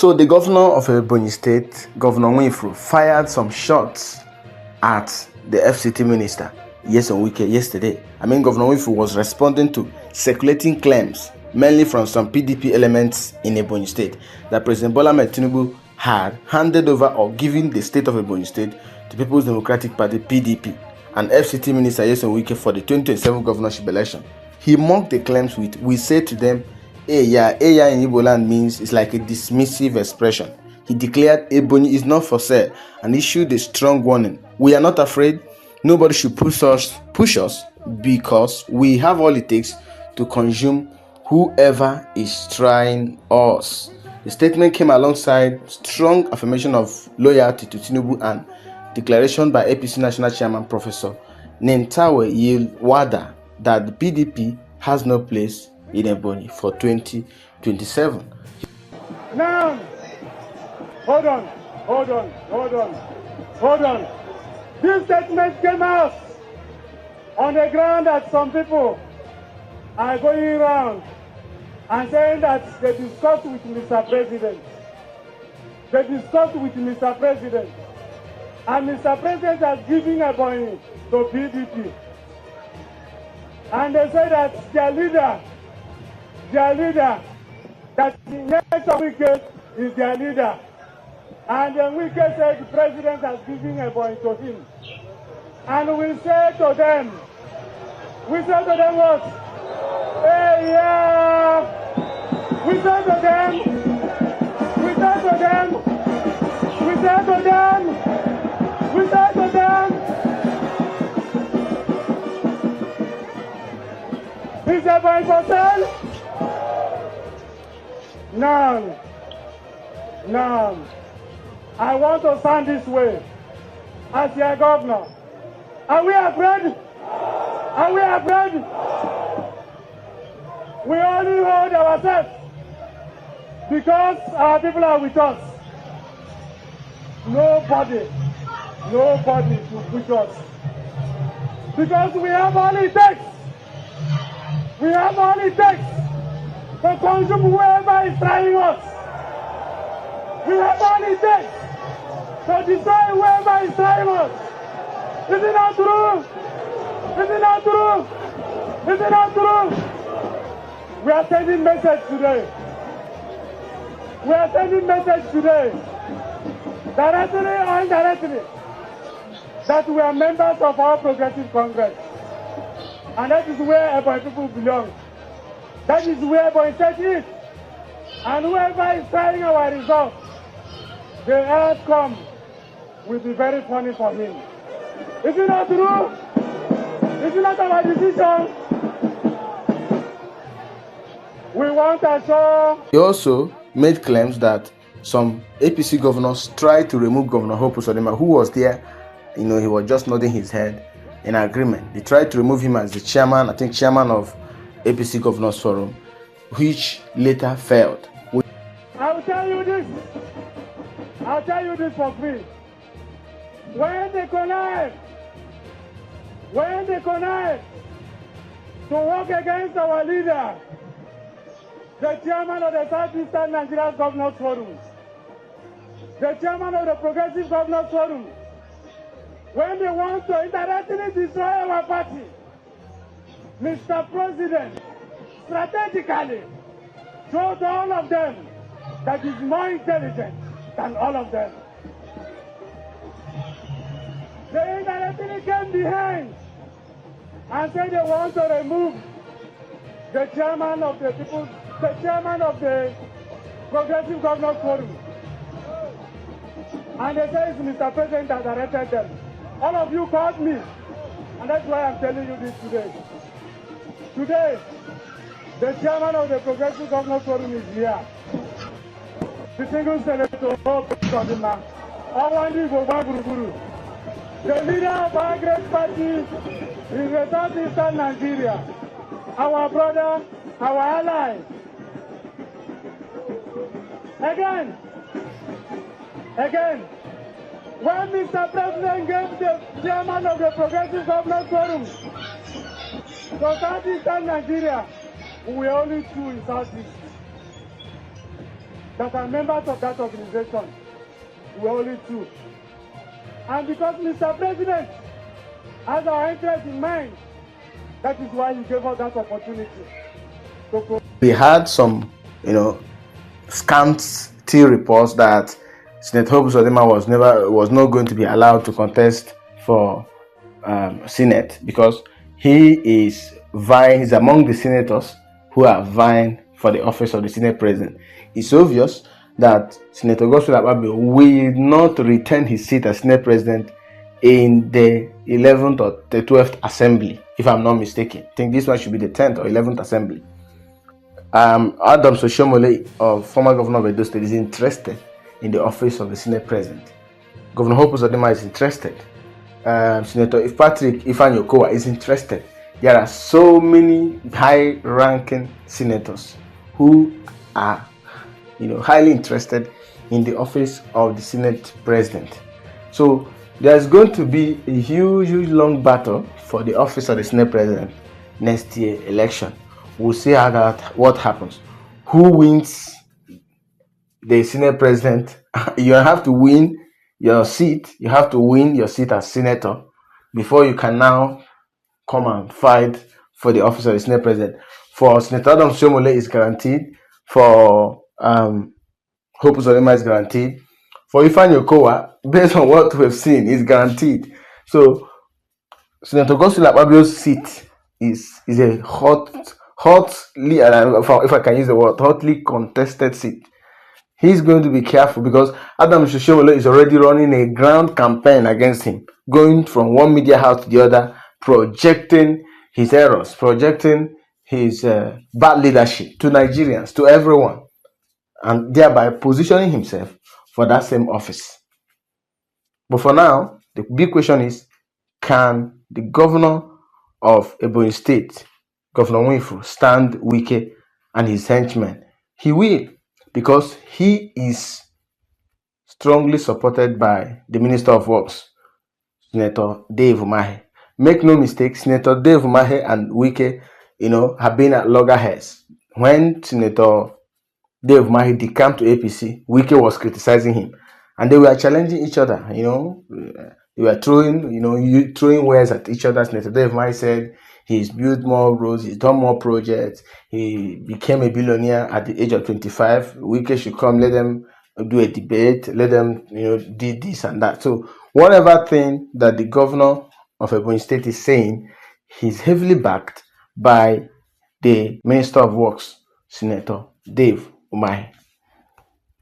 So the governor of Ebonyi State, Governor Nwifuru, fired some shots at the FCT Minister Nyesom Wike yesterday. Governor Nwifuru was responding to circulating claims, mainly from some PDP elements in Ebonyi State, that President Bola Tinubu had handed over or given the state of Ebonyi State to People's Democratic Party (PDP) and FCT Minister Nyesom Wike for the 2027 governorship election. He mocked the claims with, "We say to them, Eyaa." Eyaa in Igbo land means it's like a dismissive expression. He declared Ebonyi is not for sale and issued a strong warning. "We are not afraid. Nobody should push us because we have all it takes to consume whoever is trying us." The statement came alongside strong affirmation of loyalty to Tinubu and declaration by APC National Chairman Professor Nentawe Yilwada that the PDP has no place in Ebonyi for 2027. Now, hold on. This statement came out on the ground that some people are going around and saying that they discussed with Mr. President. And Mr. President has given Ebonyi to PDP. And they say that their leader, that Nyesom Wike is their leader. And then Wike said the president has given Ebonyi to him. And we say to them what? Eyaa! We say to them, is Ebonyi for sale? Now, I want to stand this way as your governor. Are we afraid? We only hold ourselves because our people are with us. Nobody to push us. Because we have all it takes. To consume whoever is trying us. We have all it takes to destroy whoever is trying us. Is it not true? We are sending message today. Directly or indirectly, that we are members of our progressive Congress. And that is where Ebonyi people belong. That is where Ebonyi State is. And whoever is trying our results, the outcome will be very funny for him. Is it not true? Is it not our decision? We want to show. He also made claims that some APC governors tried to remove Governor Uzodimma, who was there. He was just nodding his head in agreement. They tried to remove him as the chairman of APC Governors Forum, which later failed. I'll tell you this for free. When they connive to work against our leader, the chairman of the Southeastern Nigeria Governors Forum, the chairman of the Progressive Governors Forum, when they want to indirectly destroy our party, Mr. President strategically showed all of them that is more intelligent than all of them. They indirectly came behind and said they want to remove the chairman of the Progressive Governors Forum. And they say it's Mr. President that directed them. All of you called me, and that's why I'm telling you this today. Today, the chairman of the Progressive Governors Forum is here. The single senator, Uzodimma, the leader of our great party in the Southeastern Nigeria, our brother, our ally. Again, when Mr. President gave the chairman of the Progressive Governors Forum to Southeastern Nigeria, we only two in Southeast. that are members of that organization were only 2. And because Mr. President has our interest in mind, that is why he gave us that opportunity. We had some, scanty reports that Senator Uzodimma was not going to be allowed to contest for Senate because he is vying. He's among the senators who are vying for the office of the Senate President. It's obvious that Senator Godswill Akpabio will not retain his seat as Senate President in the 11th or the 12th Assembly, if I'm not mistaken. I think this one should be the 10th or 11th Assembly. Adams Oshiomhole, former governor of Edo State, is interested in the office of the Senate President. Governor Hope Uzodimma is interested. Senator Patrick Ifeanyi is interested. There are so many high-ranking senators who are, highly interested in the office of the Senate President. So there's going to be a huge, long battle for the office of the Senate President next year election. We'll see what happens. Who wins the Senate President? You have to win your seat. You have to win your seat as senator before you can now come and fight for the office of the Senate President. For Senator Adams Oshiomhole is guaranteed. For Hope Uzodimma is guaranteed. For Ifeanyi, based on what we've seen, is guaranteed. So Senator Godswill Akpabio's seat is a hotly, if I can use the word, hotly contested seat. He's going to be careful because Adams Oshiomhole is already running a ground campaign against him, going from one media house to the other, projecting his errors, projecting his bad leadership to Nigerians, to everyone, and thereby positioning himself for that same office. But for now, the big question is, can the governor of Ebonyi State, Governor Nwifuru, stand Wike and his henchmen? He will, because he is strongly supported by the Minister of Works, Senator Dave Umahi. Make no mistake, Senator Dave Umahi and Wike, have been at loggerheads. When Senator Dave Umahi decamped to APC, Wike was criticizing him, and they were challenging each other. They were throwing words at each other. Senator Dave Umahi said he's built more roads, he's done more projects, he became a billionaire at the age of 25. Wike should come, let them do a debate, let them, do this and that. So whatever thing that the governor of Ebonyi State is saying, he's heavily backed by the Minister of Works, Senator Dave Umahi.